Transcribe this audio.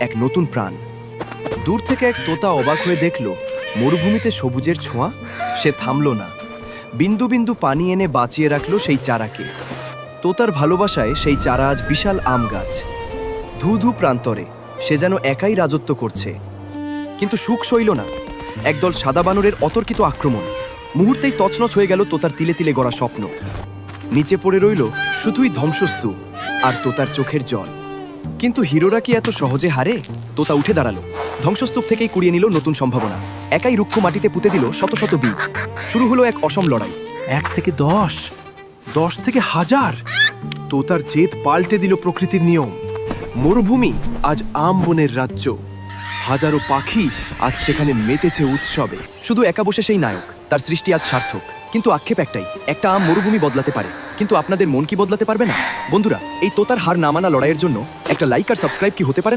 এক নতুন প্রাণ। দূর থেকে এক তোতা অবাক হয়ে দেখল মরুভূমিতে সবুজের ছোঁয়া। সে থামল না, বিন্দু বিন্দু পানি এনে বাঁচিয়ে রাখল সেই চারাকে। তোতার ভালোবাসায় সেই চারা আজ বিশাল আম গাছ। ধু ধু প্রান্তরে সে যেন একাই রাজত্ব করছে। কিন্তু সুখ সইল না। একদল সাদা বানরের অতর্কিত আক্রমণ। মুহূর্তেই তছনছ হয়ে গেল তোতার তিলে তিলে গড়া স্বপ্ন। নিচে পড়ে রইল শুধুই ধ্বংসস্তূপ আর তোতার চোখের জল। কিন্তু হিরোরা কি এত সহজে হারে? তোতা উঠে দাঁড়ালো, ধ্বংসস্তূপ থেকেই কুড়িয়ে নিল নতুন সম্ভাবনা। একাই রুক্ষ মাটিতে পুঁতে দিল শত শত বীজ। শুরু হলো এক অসম লড়াই। 1 থেকে 10, 10 থেকে 1000। তোতার জেদ পাল্টে দিল প্রকৃতির নিয়ম। মরুভূমি আজ আম বনের রাজ্য। হাজারো পাখি আজ সেখানে মেতেছে উৎসবে। শুধু একা বসে সেই নায়ক, তার সৃষ্টি আজ সার্থক। কিন্তু আক্ষেপ একটাই, একটা আম মরুভূমি বদলাতে পারে, কিন্তু আপনাদের মন কি বদলাতে পারবে না? বন্ধুরা, এই তোতার হার না মানা লড়াইয়ের জন্য একটা লাইক আর সাবস্ক্রাইব কি হতে পারে না?